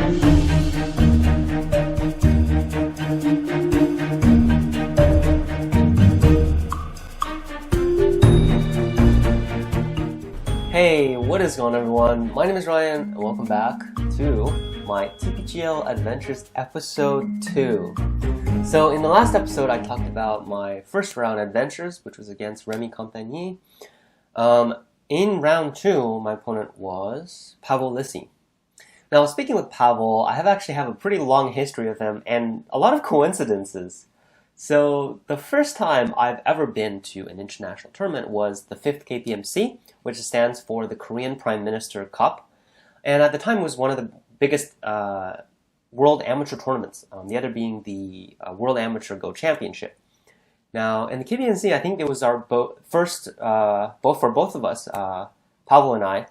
Hey, what is going on, everyone? My name is Ryan, and welcome back to my TPGL Adventures Episode 2. So in the last episode, I talked about my first round adventures, which was against Remy Compagnie. In round 2, my opponent was Pavol Lisy. Now, speaking with Pavol, I actually have a pretty long history with him and a lot of coincidences. So the first time I've ever been to an international tournament was the 5th KPMC, which stands for the Korean Prime Minister Cup. And at the time it was one of the biggest world amateur tournaments, the other being the World Amateur Go Championship. Now, in the KPMC, I think it was our first, for both of us, Pavol and I,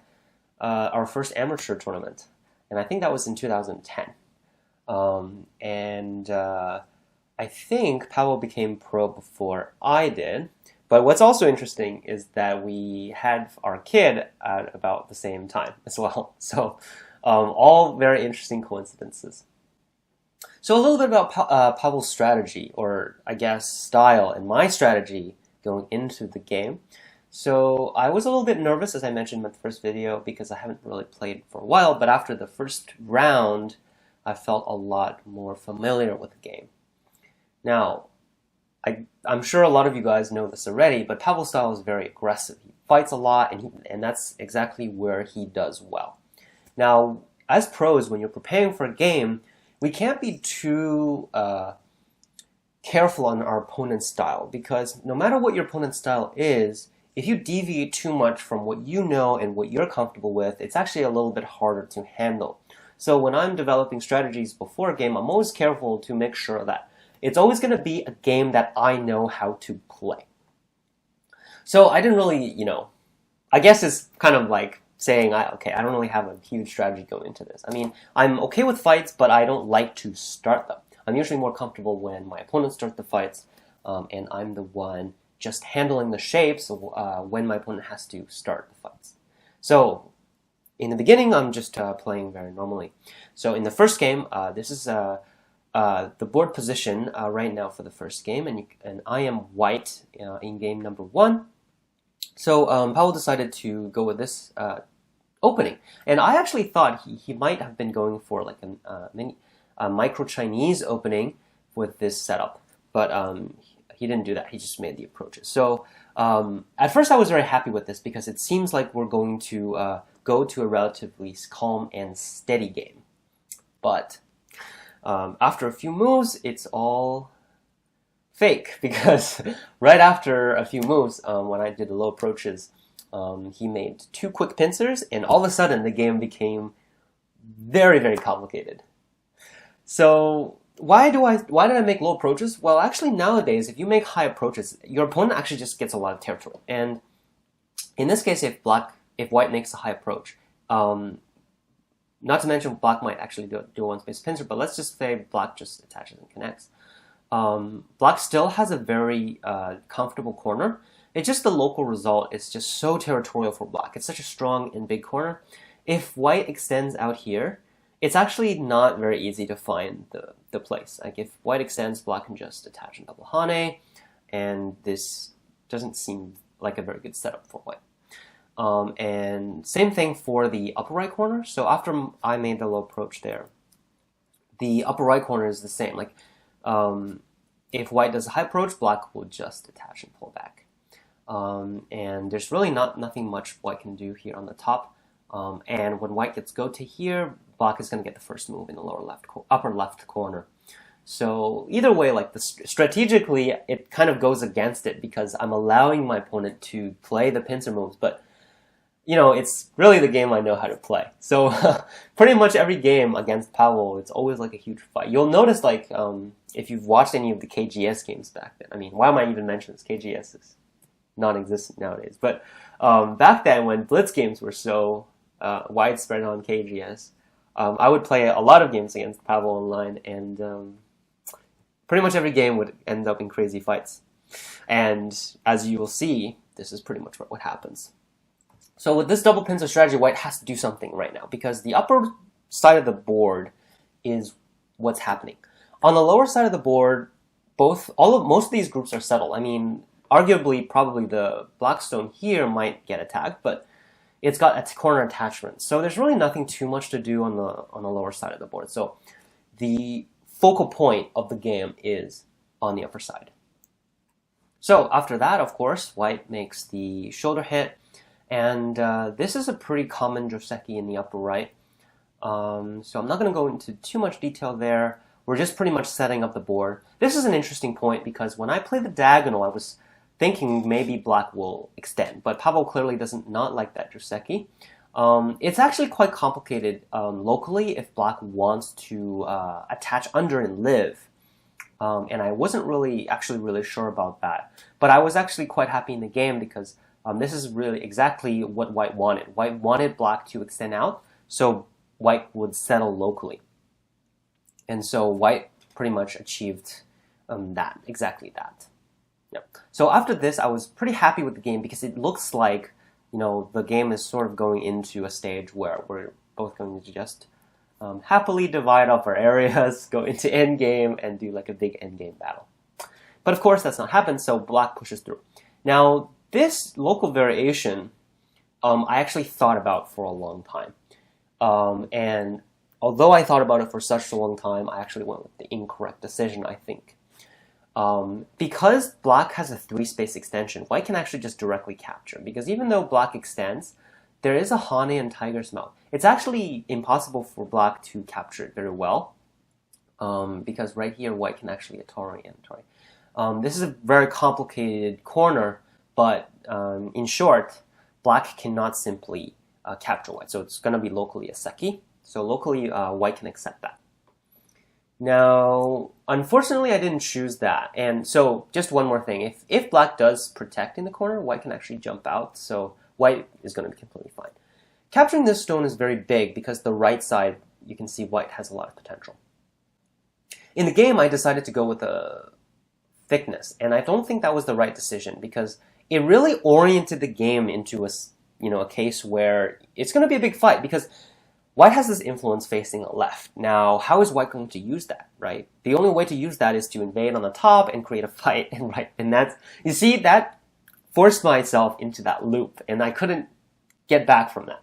our first amateur tournament. And I think that was in 2010. I think Pavol became pro before I did. But what's also interesting is that we had our kid at about the same time as well. So all very interesting coincidences. So a little bit about Pavol's strategy, or I guess style, and my strategy going into the game. So I was a little bit nervous, as I mentioned in the first video, because I haven't really played for a while. But after the first round, I felt a lot more familiar with the game. Now, I'm sure a lot of you guys know this already, but Pavol's style is very aggressive. He fights a lot, and that's exactly where he does well. Now, as pros, when you're preparing for a game, we can't be too careful on our opponent's style, because no matter what your opponent's style is, if you deviate too much from what you know and what you're comfortable with, it's actually a little bit harder to handle. So when I'm developing strategies before a game, I'm always careful to make sure that it's always going to be a game that I know how to play. So I didn't really, I guess it's kind of like saying, I don't really have a huge strategy going into this. I mean, I'm okay with fights, but I don't like to start them. I'm usually more comfortable when my opponents start the fights, and I'm the one just handling the shapes when my opponent has to start the fights. So in the beginning, I'm just playing very normally. So in the first game, this is the board position right now for the first game, and I am white in game number 1. So Pavol decided to go with this opening, and I actually thought he might have been going for like a micro Chinese opening with this setup, but he didn't do that. He just made the approaches. So at first I was very happy with this because it seems like we're going to go to a relatively calm and steady game, but after a few moves, it's all fake, because right after a few moves, when I did the low approaches, he made 2 quick pincers, and all of a sudden the game became very, very complicated. So why did I make low approaches? Well, actually nowadays, if you make high approaches, your opponent actually just gets a lot of territory. And in this case, if white makes a high approach, not to mention black might actually do a one-space pincer, but let's just say black just attaches and connects. Black still has a very comfortable corner. It's just the local result is just so territorial for black. It's such a strong and big corner. If white extends out here, it's actually not very easy to find the place. Like if white extends, black can just attach and double hane, and this doesn't seem like a very good setup for white. And same thing for the upper right corner. So after I made the low approach there, the upper right corner is the same. Like if white does a high approach, black will just attach and pull back. And there's really nothing much white can do here on the top. And when white gets go to here, black is going to get the first move in the upper left corner. So either way, like strategically, it kind of goes against it because I'm allowing my opponent to play the pincer moves, but it's really the game I know how to play. So pretty much every game against Pavol, it's always like a huge fight. You'll notice, like, if you've watched any of the KGS games back then, I mean, why am I even mentioning this? KGS is non-existent nowadays. But back then, when Blitz games were so widespread on KGS, I would play a lot of games against Pavol online, and pretty much every game would end up in crazy fights. And as you will see, this is pretty much what happens. So with this double pincer strategy, white has to do something right now, because the upper side of the board is what's happening. On the lower side of the board, most of these groups are settled. I mean, arguably, probably the black stone here might get attacked, but it's got a corner attachment. So there's really nothing too much to do on the lower side of the board. So the focal point of the game is on the upper side. So after that, of course, white makes the shoulder hit, and this is a pretty common joseki in the upper right. So I'm not going to go into too much detail there. We're just pretty much setting up the board. This is an interesting point because when I play the diagonal, I was thinking maybe black will extend, but Pavol clearly doesn't not like that joseki. It's actually quite complicated locally if black wants to attach under and live. And I wasn't really sure about that. But I was actually quite happy in the game because this is really exactly what white wanted. White wanted black to extend out, so white would settle locally. And so white pretty much achieved exactly that. Yeah. So after this, I was pretty happy with the game because it looks like, the game is sort of going into a stage where we're both going to just happily divide up our areas, go into endgame, and do like a big endgame battle. But of course, that's not happened, so black pushes through. Now, this local variation, I actually thought about for a long time. And although I thought about it for such a long time, I actually went with the incorrect decision, I think. Because black has a 3-space extension, white can actually just directly capture. Because even though black extends, there is a Hane and Tiger's Mouth. It's actually impossible for black to capture it very well. Because right here, white can actually Atari and Atari. This is a very complicated corner, but in short, black cannot simply capture white. So it's going to be locally a seki. So locally, white can accept that. Now, unfortunately, I didn't choose that. And so just one more thing. If black does protect in the corner, white can actually jump out. So white is going to be completely fine. Capturing this stone is very big because the right side, you can see white has a lot of potential. In the game, I decided to go with a thickness. And I don't think that was the right decision because it really oriented the game into a case where it's going to be a big fight because white has this influence facing left. Now, how is white going to use that, right? The only way to use that is to invade on the top and create a fight, and that's, you see, that forced myself into that loop, and I couldn't get back from that.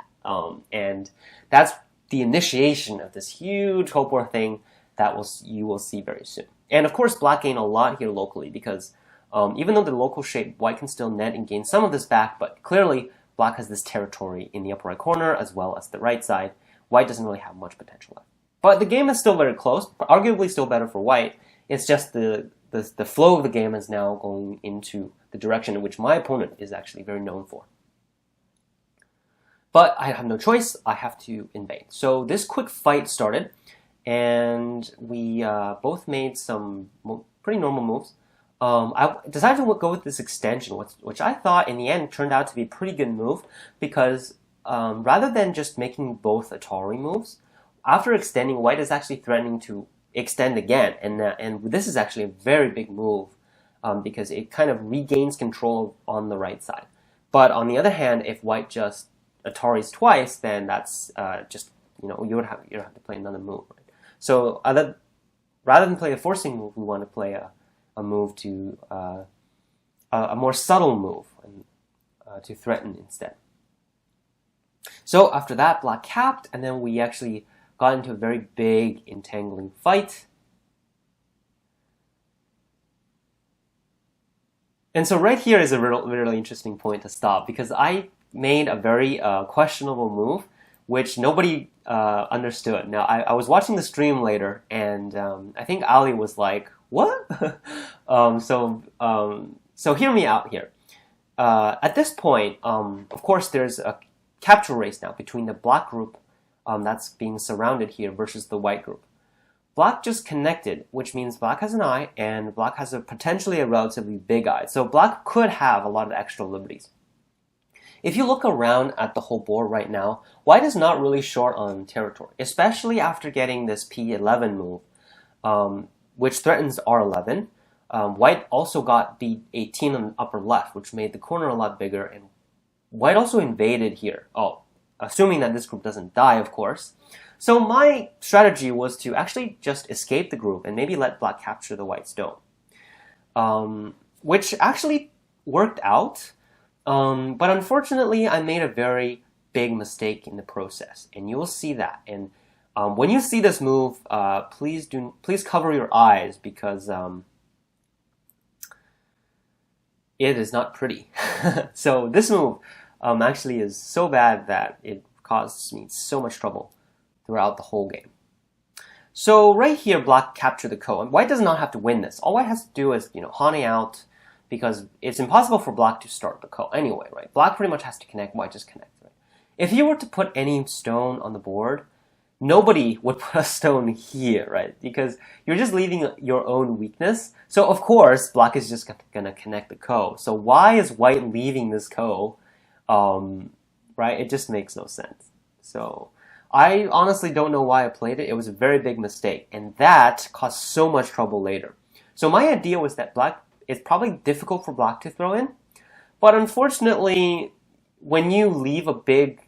And that's the initiation of this huge Cold War thing that you will see very soon. And of course, black gained a lot here locally because even though the local shape, white can still net and gain some of this back, but clearly black has this territory in the upper right corner as well as the right side. White doesn't really have much potential left. But the game is still very close, arguably still better for white. It's just the flow of the game is now going into the direction in which my opponent is actually very known for. But I have no choice. I have to invade. So this quick fight started, and we both made some pretty normal moves. I decided to go with this extension, which I thought in the end turned out to be a pretty good move because rather than just making both Atari moves, after extending, white is actually threatening to extend again, and this is actually a very big move because it kind of regains control on the right side. But on the other hand, if white just Ataris twice, then that's just you would have to play another move. Right? So rather than play a forcing move, we want to play a move to a more subtle move to threaten instead. So after that, black capped, and then we actually got into a very big entangling fight. And so right here is a really interesting point to stop because I made a very questionable move, which nobody understood. Now, I was watching the stream later, and I think Ali was like, what? So hear me out here. At this point, of course, there's a capture race now between the black group that's being surrounded here versus the white group. Black just connected, which means black has an eye, and black has potentially a relatively big eye. So black could have a lot of extra liberties. If you look around at the whole board right now, white is not really short on territory, especially after getting this P11 move, which threatens R11. White also got B18 on the upper left, which made the corner a lot bigger, and white also invaded here. Oh, assuming that this group doesn't die, of course. So my strategy was to actually just escape the group and maybe let black capture the white stone, which actually worked out. But unfortunately, I made a very big mistake in the process, and you will see that. And when you see this move, please cover your eyes because it is not pretty. So this move actually is so bad that it caused me so much trouble throughout the whole game. So right here, black captured the ko, and white does not have to win this. All white has to do is, hane out, because it's impossible for black to start the ko anyway, right? Black pretty much has to connect, white just connects, right? If you were to put any stone on the board, nobody would put a stone here, right? Because you're just leaving your own weakness. So of course, black is just gonna connect the ko. So why is white leaving this ko, right? It just makes no sense. So I honestly don't know why I played it. It was a very big mistake, and that caused so much trouble later. So my idea was that it's probably difficult for black to throw in, but unfortunately, when you leave a big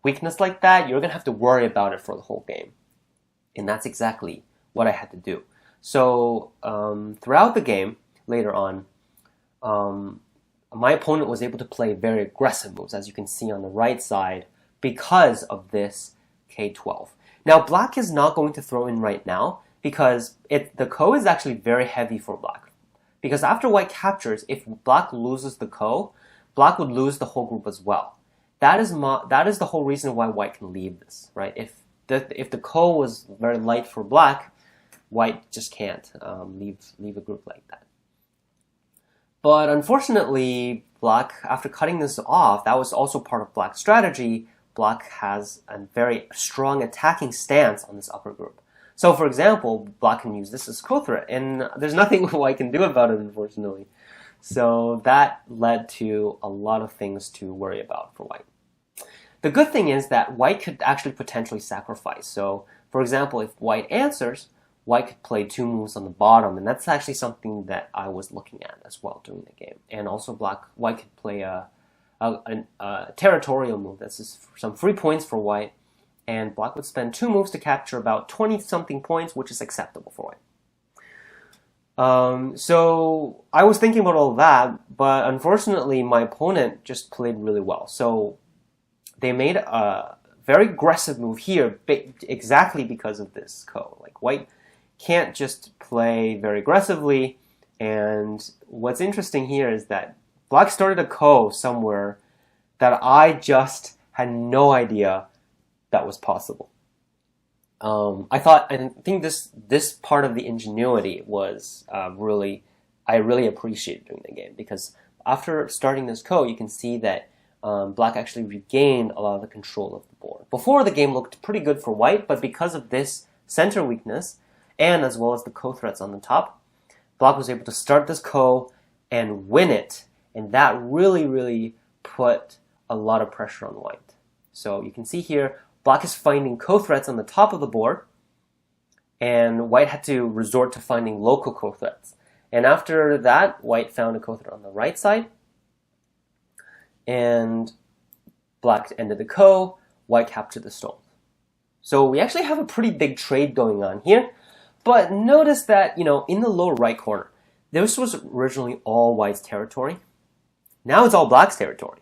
weakness like that, you're going to have to worry about it for the whole game. And that's exactly what I had to do. So throughout the game, later on, my opponent was able to play very aggressive moves, as you can see on the right side, because of this K12. Now, black is not going to throw in right now, because the ko is actually very heavy for black. Because after white captures, if black loses the ko, black would lose the whole group as well. That is the whole reason why white can leave this, right? If the ko was very light for black, white just can't leave a group like that. But unfortunately, black, after cutting this off, that was also part of black's strategy. Black has a very strong attacking stance on this upper group. So, for example, black can use this as ko-threat, and there's nothing white can do about it, unfortunately. So that led to a lot of things to worry about for white. The good thing is that white could actually potentially sacrifice. So, for example, if white answers, white could play 2 moves on the bottom, and that's actually something that I was looking at as well during the game. And also, white could play a territorial move. That's just some free points for white, and black would spend 2 moves to capture about 20-something points, which is acceptable for white. So I was thinking about all that, but unfortunately my opponent just played really well. So they made a very aggressive move here, exactly because of this ko. Like, white can't just play very aggressively, and what's interesting here is that black started a ko somewhere that I just had no idea that was possible. I think this part of the ingenuity was I really appreciated during the game, because after starting this ko, you can see that black actually regained a lot of the control of the board. Before, the game looked pretty good for white, but because of this center weakness, and as well as the ko threats on the top, black was able to start this ko and win it, and that really put a lot of pressure on white. So you can see here, black is finding ko threats on the top of the board, and white had to resort to finding local ko threats. And after that, white found a ko threat on the right side, and black ended the ko, white captured the stone. So we actually have a pretty big trade going on here, but notice that, in the lower right corner, this was originally all white's territory. Now it's all black's territory.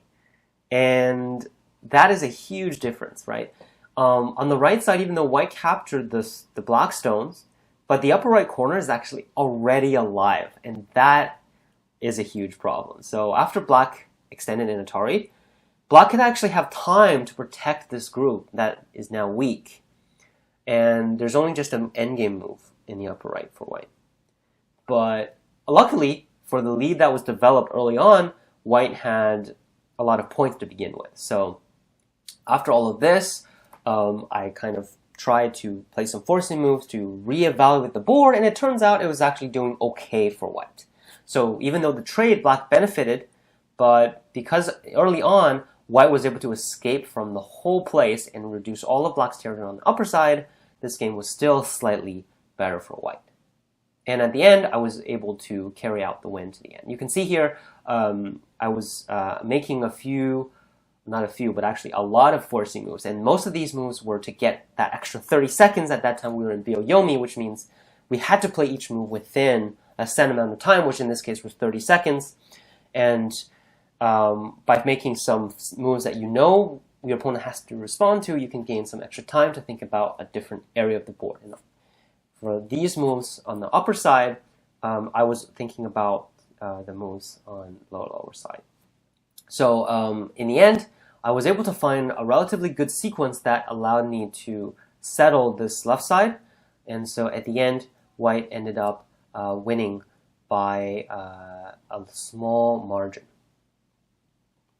And that is a huge difference, right? On the right side, even though white captured the black stones, but the upper right corner is actually already alive, and that is a huge problem. So after black extended in Atari, black could actually have time to protect this group that is now weak. And there's only just an endgame move in the upper right for white. But luckily, for the lead that was developed early on, white had a lot of points to begin with. So after all of this, I kind of tried to play some forcing moves to reevaluate the board, and it turns out it was actually doing okay for white. So even though the trade, black benefited, but because early on, white was able to escape from the whole place and reduce all of black's territory on the upper side, this game was still slightly better for white. And at the end, I was able to carry out the win to the end. You can see here, I was making a few not a few, but actually a lot of forcing moves. And most of these moves were to get that extra 30 seconds. At that time, we were in Byo-Yomi, which means we had to play each move within a set amount of time, which in this case was 30 seconds. And by making some moves that you know your opponent has to respond to, you can gain some extra time to think about a different area of the board. And for these moves on the upper side, I was thinking about the moves on lower side. So in the end, I was able to find a relatively good sequence that allowed me to settle this left side. And so at the end, white ended up winning by a small margin.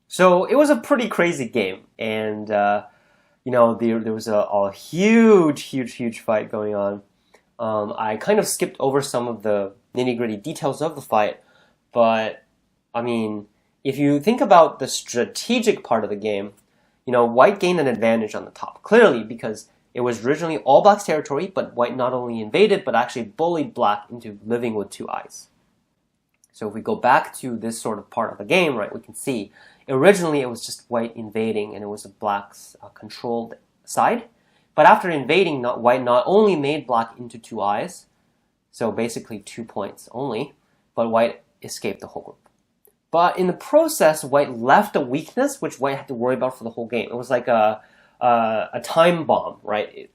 So it was a pretty crazy game, and there was a huge fight going on. I kind of skipped over some of the nitty-gritty details of the fight, but I mean, if you think about the strategic part of the game, white gained an advantage on the top, clearly because it was originally all black's territory, but white not only invaded, but actually bullied black into living with 2 eyes. So if we go back to this sort of part of the game, right, we can see originally it was just white invading, and it was a black's controlled side. But after invading, white not only made black into 2 eyes, so basically 2 points only, but white escaped the whole group. But in the process, white left a weakness which white had to worry about for the whole game. It was like a time bomb, right?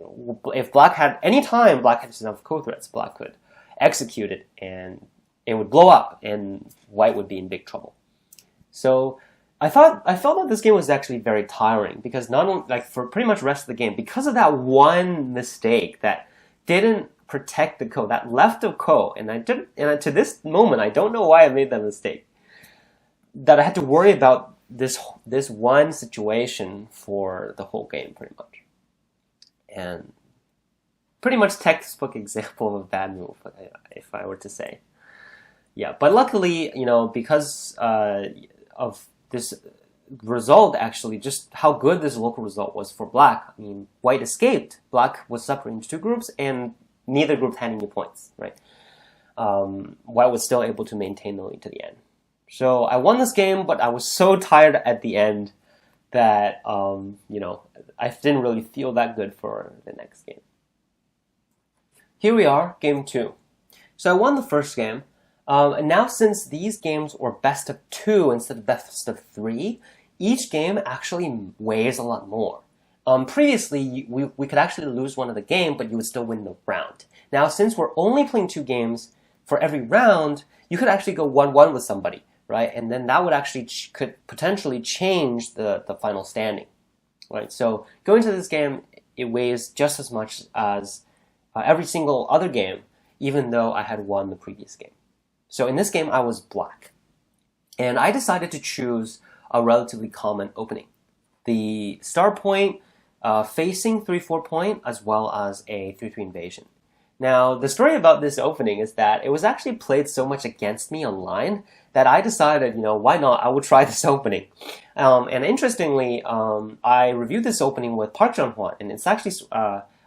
If black had any time, black had enough co-threats, black could execute it, and it would blow up, and white would be in big trouble. So I felt that this game was actually very tiring, because not only for pretty much the rest of the game, because of that one mistake that didn't protect the ko, that left a ko, and to this moment I don't know why I made that mistake, that I had to worry about this one situation for the whole game, pretty much. And pretty much textbook example of a bad move, if I were to say. Yeah, but luckily, because of this result, actually, just how good this local result was for black. I mean, white escaped. Black was separated into 2 groups, and neither group had any points, right? White was still able to maintain the lead to the end. So I won this game, but I was so tired at the end that, I didn't really feel that good for the next game. Here we are, game 2. So I won the first game. And now, since these games were best of 2 instead of best of 3, each game actually weighs a lot more. Previously, we could actually lose one of the game, but you would still win the round. Now, since we're only playing 2 games for every round, you could actually go 1-1 with somebody, right? And then that would actually could potentially change the final standing, right? So going to this game, it weighs just as much as every single other game, even though I had won the previous game. So in this game, I was black. And I decided to choose a relatively common opening. The star point facing 3-4 point, as well as a 3-3 invasion. Now, the story about this opening is that it was actually played so much against me online that I decided, why not? I would try this opening. And interestingly, I reviewed this opening with Park Jung-hwan, and it's actually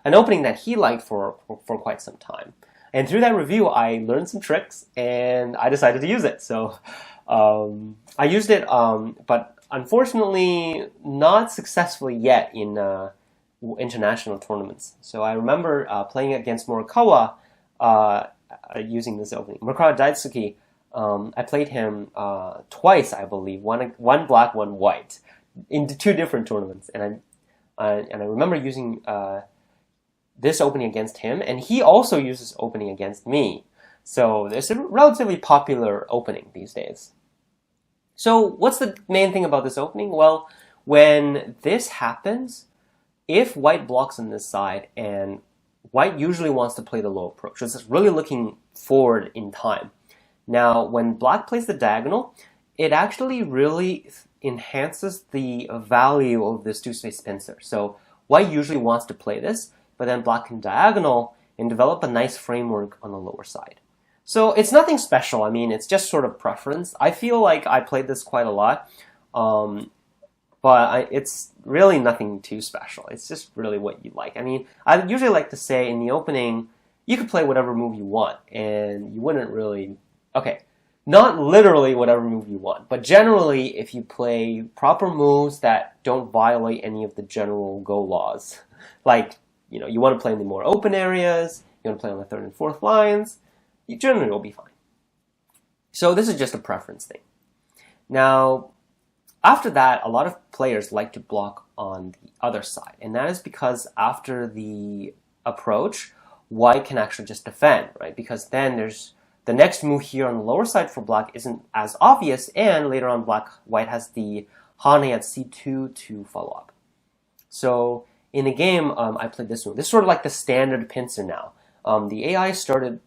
an opening that he liked for quite some time. And through that review, I learned some tricks, and I decided to use it. So I used it, but unfortunately not successfully yet in international tournaments. So I remember playing against Morikawa using this opening. Morikawa Daisuke, I played him twice, I believe, one black, one white, in 2 different tournaments. And I remember using this opening against him, and he also uses opening against me. So it's a relatively popular opening these days. So what's the main thing about this opening? Well, when this happens, if white blocks on this side, and white usually wants to play the low approach, so it's really looking forward in time. Now, when black plays the diagonal, it actually really enhances the value of this 2-space pincer. So white usually wants to play this, but then black can diagonal and develop a nice framework on the lower side. So it's nothing special. I mean, it's just sort of preference. I feel like I played this quite a lot, but it's really nothing too special. It's just really what you like. I mean, I usually like to say in the opening, you could play whatever move you want, and you wouldn't really... Okay, Not literally whatever move you want, but generally if you play proper moves that don't violate any of the general Go laws, like, you want to play in the more open areas, you want to play on the third and fourth lines, you generally will be fine. So this is just a preference thing. Now, after that, a lot of players like to block on the other side, and that is because after the approach, white can actually just defend, right? Because then there's the next move here on the lower side for black isn't as obvious, and later on white has the Hane at c2 to follow up. So in the game, I played this move. This is sort of like the standard pincer now. The AI started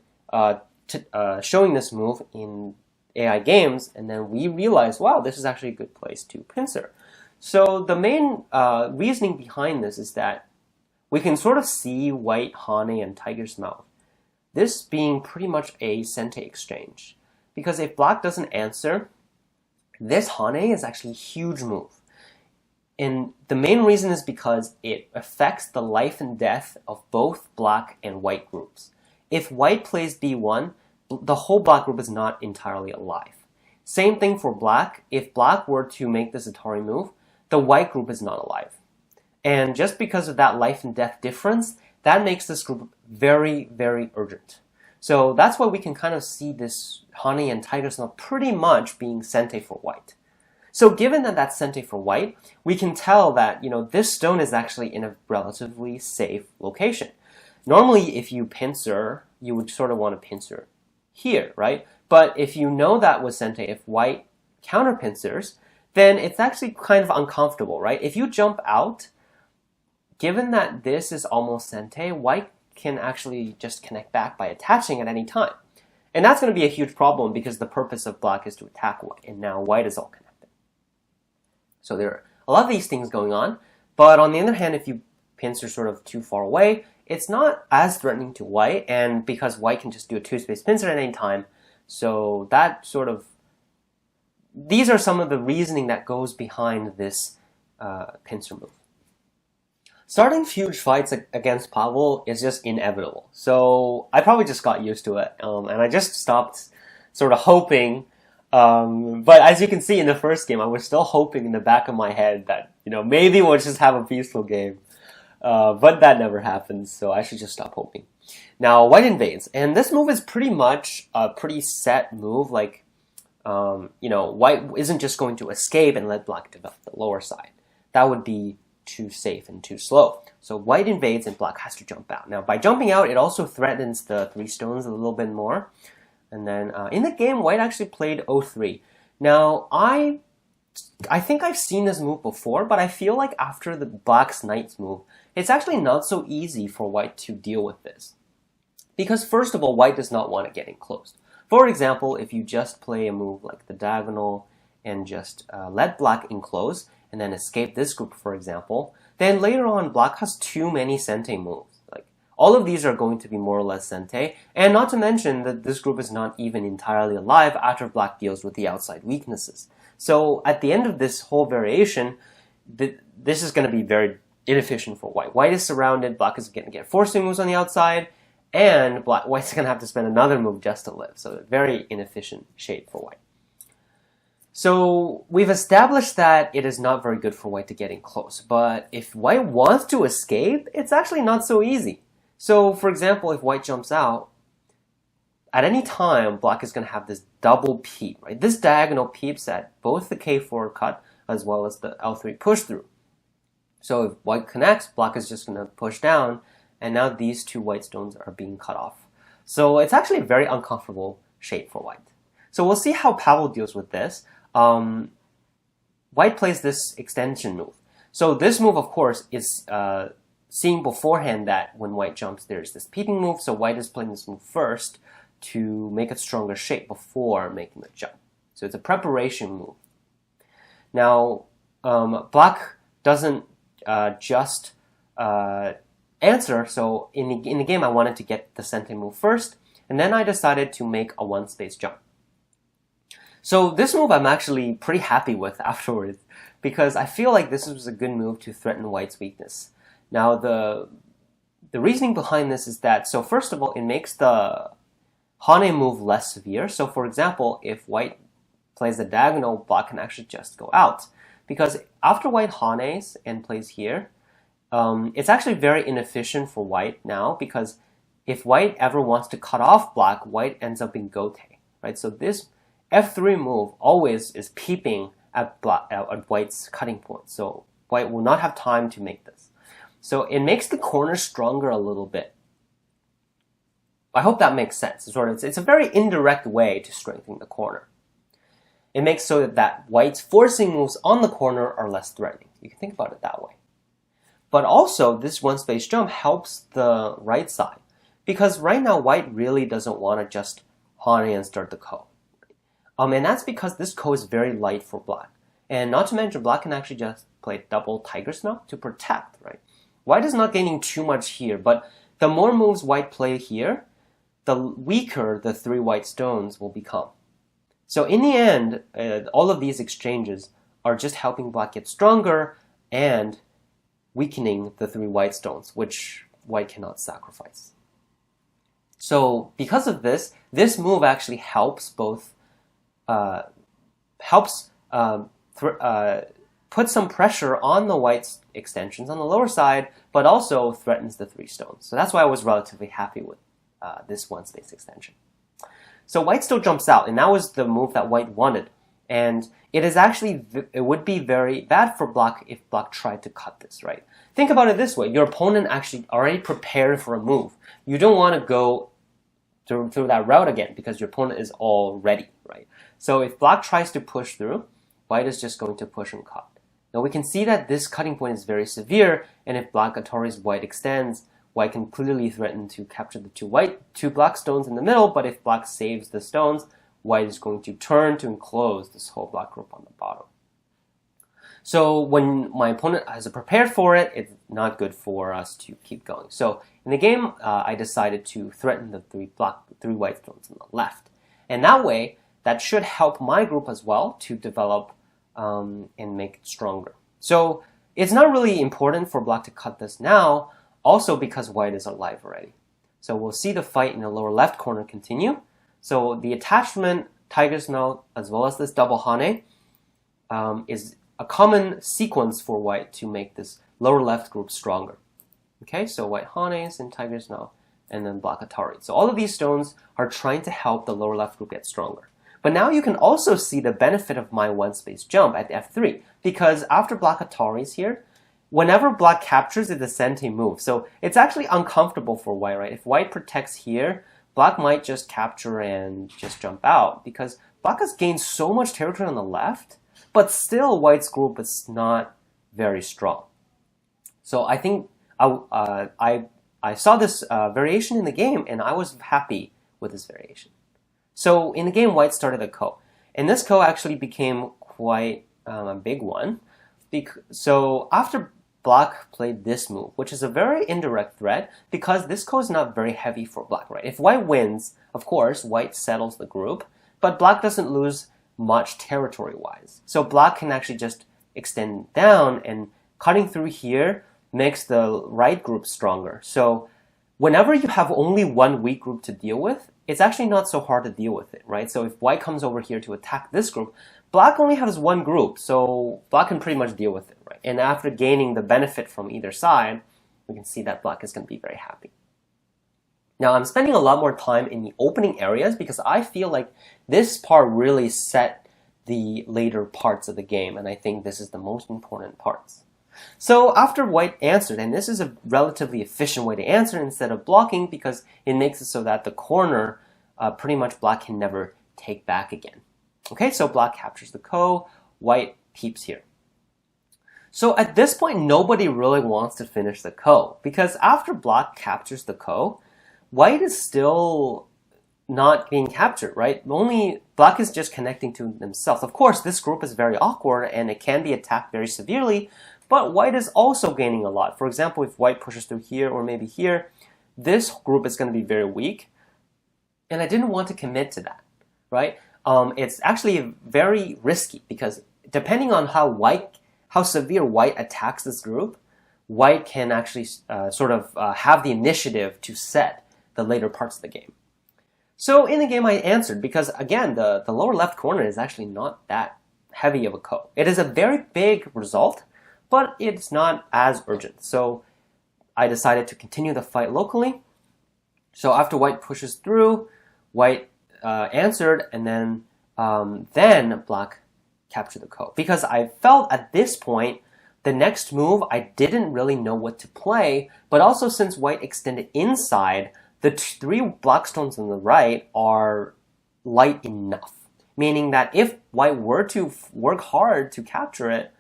showing this move in AI games, and then we realized, wow, this is actually a good place to pincer. So the main reasoning behind this is that we can sort of see white Hane and tiger's mouth, this being pretty much a sente exchange. Because if black doesn't answer, this Hane is actually a huge move. And the main reason is because it affects the life and death of both black and white groups. If white plays b1, the whole black group is not entirely alive. Same thing for black. If black were to make this Atari move, the white group is not alive. And just because of that life and death difference, that makes this group very, very urgent. So that's why we can kind of see this Hane and tiger's mouth pretty much being sente for white. So given that that's sente for white, we can tell that, this stone is actually in a relatively safe location. Normally, if you pincer, you would sort of want to pincer here, right? But if you know that was sente, if white counter pincers, then it's actually kind of uncomfortable, right? If you jump out, given that this is almost sente, white can actually just connect back by attaching at any time. And that's going to be a huge problem because the purpose of black is to attack white, and now white is all connected. So there are a lot of these things going on, but on the other hand, if you pincer sort of too far away, it's not as threatening to white, and because white can just do a two-space pincer at any time, so that sort of, these are some of the reasoning that goes behind this pincer move. Starting huge fights against Pavol is just inevitable, so I probably just got used to it, and I just stopped sort of hoping, but as you can see in the first game, I was still hoping in the back of my head that, maybe we'll just have a peaceful game. But that never happens, so I should just stop hoping. Now, white invades, and this move is pretty much a pretty set move, like, white isn't just going to escape and let black develop the lower side. That would be too safe and too slow. So white invades and black has to jump out. Now, by jumping out, it also threatens the three stones a little bit more. And then in the game, white actually played o3. Now, I think I've seen this move before, but I feel like after the black's knight's move, it's actually not so easy for white to deal with this. Because first of all, white does not want to get enclosed. For example, if you just play a move like the diagonal and just let black enclose and then escape this group, for example, then later on black has too many sente moves. Like all of these are going to be more or less sente, and not to mention that this group is not even entirely alive after black deals with the outside weaknesses. So at the end of this whole variation, this is going to be very inefficient for white. White is surrounded, black is going to get forcing moves on the outside, and white's going to have to spend another move just to live. So a very inefficient shape for white. So we've established that it is not very good for white to get in close, but if white wants to escape, it's actually not so easy. So for example, if white jumps out, at any time, black is going to have this double peep, right? This diagonal peeps at both the K4 cut as well as the L3 push through. So if white connects, black is just going to push down, and now these two white stones are being cut off. So it's actually a very uncomfortable shape for white. So we'll see how Pavol deals with this. White plays this extension move. So this move, of course, is seeing beforehand that when white jumps, there's this peeping move. So white is playing this move first to make a stronger shape before making the jump. So it's a preparation move. Now, black doesn't just answer. So in the game, I wanted to get the sente move first, and then I decided to make a one-space jump. So this move I'm actually pretty happy with afterwards, because I feel like this was a good move to threaten white's weakness. Now the reasoning behind this is that, so first of all, it makes the Hane move less severe. So for example, if white plays the diagonal, black can actually just go out. Because after white Hanes and plays here, it's actually very inefficient for white now, because if white ever wants to cut off black, white ends up in gote, right? So this f3 move always is peeping at white's cutting point. So white will not have time to make this. So it makes the corner stronger a little bit. I hope that makes sense. It's a very indirect way to strengthen the corner. It makes so that white's forcing moves on the corner are less threatening. You can think about it that way. But also, this one-space jump helps the right side, because right now white really doesn't want to just Hane and start the ko. And that's because this ko is very light for black. And not to mention, black can actually just play double tiger snow to protect, right? White is not gaining too much here, but the more moves white play here, the weaker the 3 white stones will become. So in the end, all of these exchanges are just helping black get stronger and weakening the 3 white stones, which white cannot sacrifice. So because of this, this move actually helps both, put some pressure on the white's extensions on the lower side, but also threatens the 3 stones. So that's why I was relatively happy with this one space extension. So white still jumps out, and that was the move that white wanted. And it would be very bad for black if black tried to cut this, right? Think about it this way. Your opponent actually already prepared for a move. You don't want to go through that route again because your opponent is all ready, right? So if black tries to push through, white is just going to push and cut. Now we can see that this cutting point is very severe, and if black ataris white extends, white can clearly threaten to capture the two black stones in the middle, but if black saves the stones, white is going to turn to enclose this whole black group on the bottom. So when my opponent has prepared for it, it's not good for us to keep going. So in the game, I decided to threaten the 3 white stones on the left. And that way, that should help my group as well to develop and make it stronger. So it's not really important for black to cut this now, also because white is alive already. So we'll see the fight in the lower left corner continue. So the attachment, tiger snow, as well as this double hane, is a common sequence for white to make this lower left group stronger. Okay, so white hanes and tiger snow, and then black atari. So all of these stones are trying to help the lower left group get stronger. But now you can also see the benefit of my one space jump at f3, because after black ataris here, whenever black captures, it's a sente move. So it's actually uncomfortable for white, right? If white protects here, black might just capture and just jump out, because black has gained so much territory on the left, but still white's group is not very strong. So I think I saw this variation in the game, and I was happy with this variation. So in the game, white started a ko, and this ko actually became quite a big one. So after black played this move, which is a very indirect threat, because this ko is not very heavy for black, right? If white wins, of course, white settles the group, but black doesn't lose much territory-wise. So black can actually just extend down, and cutting through here makes the right group stronger. So whenever you have only one weak group to deal with, it's actually not so hard to deal with it, right? So if white comes over here to attack this group, black only has one group, so black can pretty much deal with it, right? And after gaining the benefit from either side, we can see that black is going to be very happy. Now, I'm spending a lot more time in the opening areas because I feel like this part really set the later parts of the game, and I think this is the most important parts. So after white answered, and this is a relatively efficient way to answer instead of blocking, because it makes it so that the corner pretty much black can never take back again. Okay, so black captures the ko, white peeps here. So at this point, nobody really wants to finish the ko, because after black captures the ko, white is still not being captured, right? Only black is just connecting to themselves. Of course, this group is very awkward and it can be attacked very severely, but white is also gaining a lot. For example, if white pushes through here or maybe here, this group is going to be very weak, and I didn't want to commit to that, right? It's actually very risky because depending on how severe white attacks this group, white can actually have the initiative to set the later parts of the game. So in the game, I answered because, again, the lower left corner is actually not that heavy of a ko. It is a very big result, but it's not as urgent. So I decided to continue the fight locally. So after white pushes through, white answered, and then black captured the ko. Because I felt at this point, the next move, I didn't really know what to play, but also since white extended inside, the three black stones on the right are light enough. Meaning that if white were to work hard to capture it,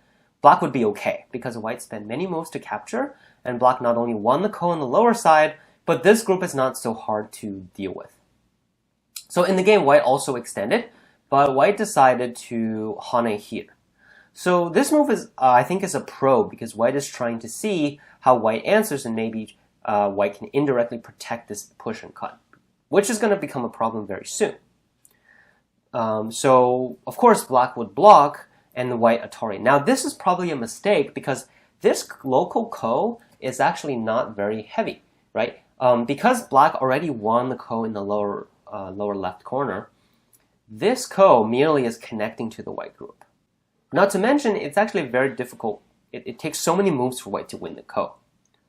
black would be okay, because white spent many moves to capture, and black not only won the ko on the lower side, but this group is not so hard to deal with. So in the game, white also extended, but white decided to hane here. So this move is, I think, is a probe because white is trying to see how white answers, and maybe white can indirectly protect this push and cut, which is going to become a problem very soon. So of course black would block and the white Atari. Now this is probably a mistake because this local ko is actually not very heavy, right? Because black already won the ko in the lower left corner, this ko merely is connecting to the white group. Not to mention, it's actually very difficult. It takes so many moves for white to win the ko.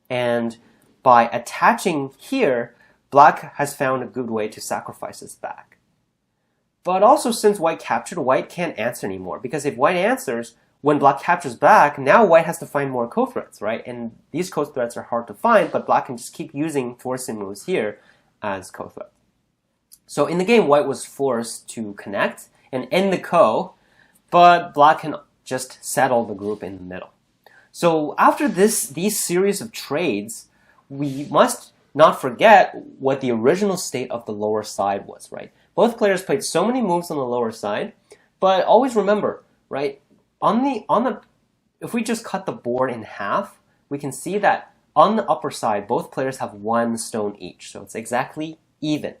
And by attaching here, black has found a good way to sacrifice his back. But also, since white captured, white can't answer anymore. Because if white answers, when black captures back, now white has to find more ko threats, right? And these ko threats are hard to find, but black can just keep using forcing moves here as ko threats. So in the game, white was forced to connect and end the ko, but black can just settle the group in the middle. So after these series of trades, we must not forget what the original state of the lower side was, right? Both players played so many moves on the lower side, but always remember, right? If we just cut the board in half, we can see that on the upper side, both players have one stone each, so it's exactly even.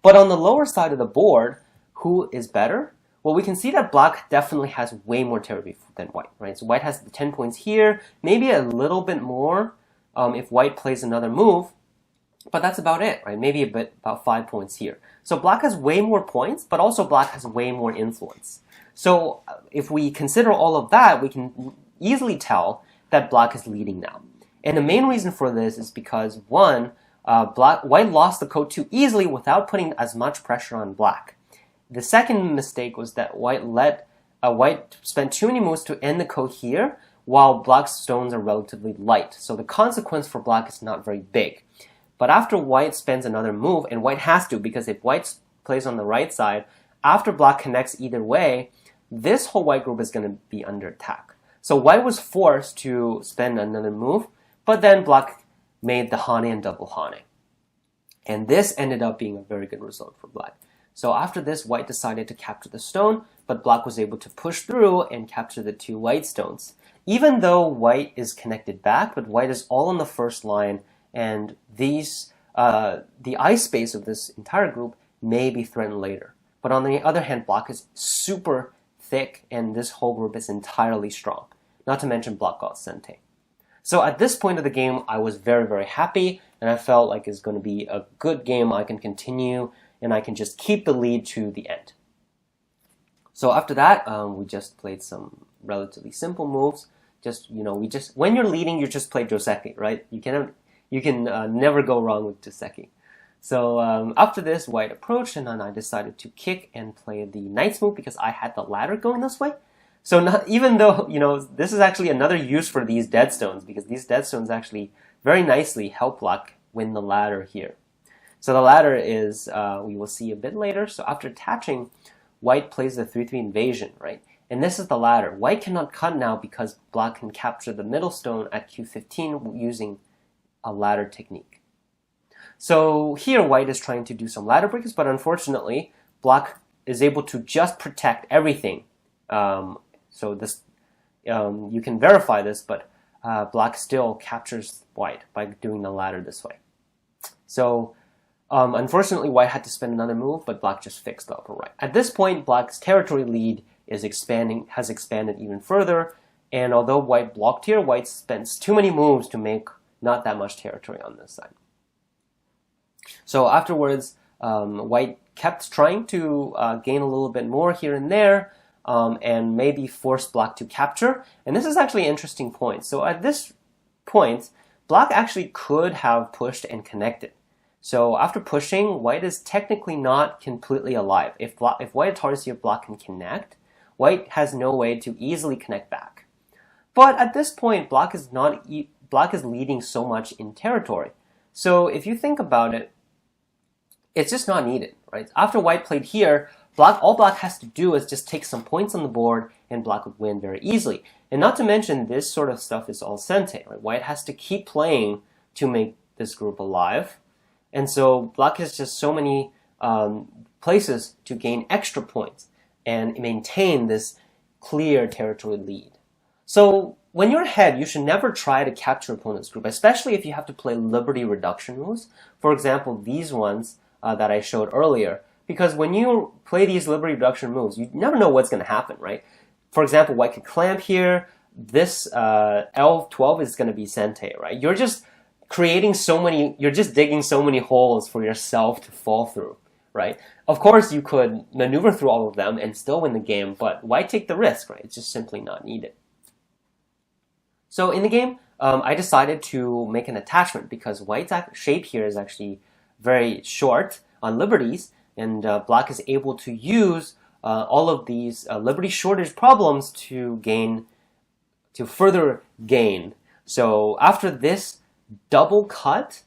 But on the lower side of the board, who is better? Well, we can see that black definitely has way more territory than white, right? So white has the 10 points here, maybe a little bit more if white plays another move, but that's about it, right? Maybe about 5 points here. So black has way more points, but also black has way more influence. So if we consider all of that, we can easily tell that black is leading now. And the main reason for this is because, one, white lost the ko too easily without putting as much pressure on black. The second mistake was that white spent too many moves to end the ko here, while black's stones are relatively light. So the consequence for black is not very big. But after white spends another move, and white has to, because if white plays on the right side, after black connects either way, this whole white group is going to be under attack. So white was forced to spend another move, but then black made the hane and double hane. And this ended up being a very good result for black. So after this, white decided to capture the stone, but black was able to push through and capture the two white stones. Even though white is connected back, but white is all on the first line, and the ice space of this entire group may be threatened later. But on the other hand, black is super thick, and this whole group is entirely strong. Not to mention black got sente. So at this point of the game, I was very, very happy, and I felt like it's going to be a good game. I can continue, and I can just keep the lead to the end. So after that, we just played some relatively simple moves. When you're leading, you just play joseki, right? You can never go wrong with joseki. So after this, white approached, and then I decided to kick and play the knight's move because I had the ladder going this way. So even though, this is actually another use for these dead stones, because these dead stones actually very nicely help black win the ladder here. So the ladder is, we will see a bit later. So after attaching, white plays the 3-3 invasion, right? And this is the ladder. White cannot cut now because black can capture the middle stone at Q15 using a ladder technique. So here white is trying to do some ladder breaks, but unfortunately, black is able to just protect everything. So this, you can verify this, but black still captures white by doing the ladder this way. So unfortunately, white had to spend another move, but black just fixed the upper right. At this point, black's territory lead has expanded even further, and although white blocked here, white spends too many moves to make not that much territory on this side. So afterwards, White kept trying to gain a little bit more here and there, and maybe force black to capture. And this is actually an interesting point. So at this point, black actually could have pushed and connected. So after pushing, white is technically not completely alive. If white Atari here, black can connect, white has no way to easily connect back. But at this point, black is leading so much in territory. So if you think about it, it's just not needed, right? After white played here, all black has to do is just take some points on the board, and black would win very easily. And not to mention, this sort of stuff is all sente, right? White has to keep playing to make this group alive. And so black has just so many places to gain extra points and maintain this clear territory lead. So when you're ahead, you should never try to capture opponent's group, especially if you have to play liberty reduction moves. For example, these ones that I showed earlier. Because when you play these liberty reduction moves, you never know what's going to happen, right? For example, white could clamp here. This L12 is going to be sente, right? You're just creating so many, you're just digging so many holes for yourself to fall through, right? Of course, you could maneuver through all of them and still win the game, but why take the risk, right? It's just simply not needed. So in the game, I decided to make an attachment because white's shape here is actually very short on liberties, and black is able to use all of these liberty shortage problems to further gain. So after this double cut,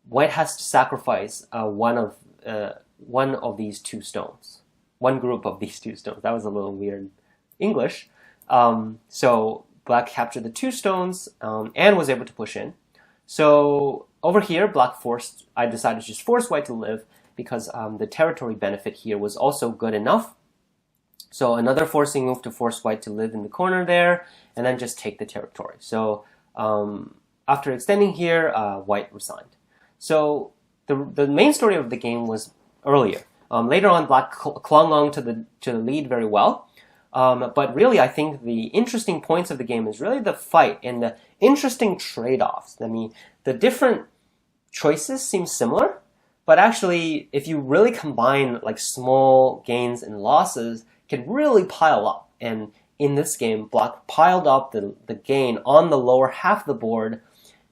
white has to sacrifice one of these two stones, one group of these two stones. That was a little weird English. So black captured the two stones and was able to push in. So over here, I decided to just force white to live because the territory benefit here was also good enough. So another forcing move to force white to live in the corner there, and then just take the territory. So after extending here, white resigned. So the main story of the game was earlier. Later on, black clung on to the lead very well. But really, I think the interesting points of the game is really the fight and the interesting trade-offs. I mean, the different choices seem similar, but actually, if you really combine like small gains and losses, can really pile up. And in this game, black piled up the gain on the lower half of the board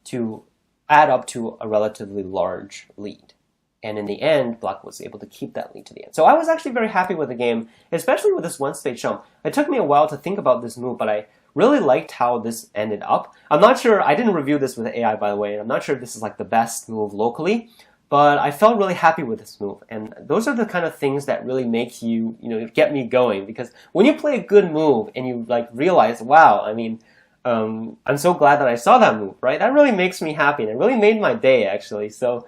to add up to a relatively large lead. And in the end, black was able to keep that lead to the end. So I was actually very happy with the game, especially with this one stage jump. It took me a while to think about this move, but I really liked how this ended up. I'm not sure, I didn't review this with AI, by the way, and I'm not sure if this is like the best move locally, but I felt really happy with this move. And those are the kind of things that really make you, get me going. Because when you play a good move and you like realize, wow, I mean, I'm so glad that I saw that move, right? That really makes me happy, and it really made my day, actually. So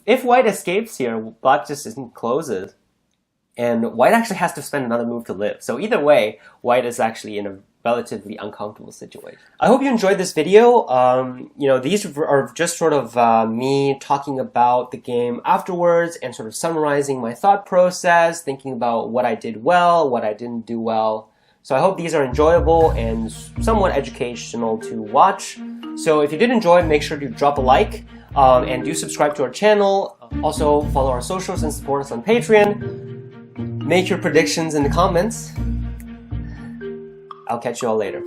if white escapes here, black just closes, and white actually has to spend another move to live. So either way, white is actually in a relatively uncomfortable situation. I hope you enjoyed this video. These are just sort of me talking about the game afterwards and sort of summarizing my thought process, thinking about what I did well, what I didn't do well. So I hope these are enjoyable and somewhat educational to watch. So if you did enjoy, make sure to drop a like and do subscribe to our channel. Also follow our socials and support us on Patreon. Make your predictions in the comments. I'll catch you all later.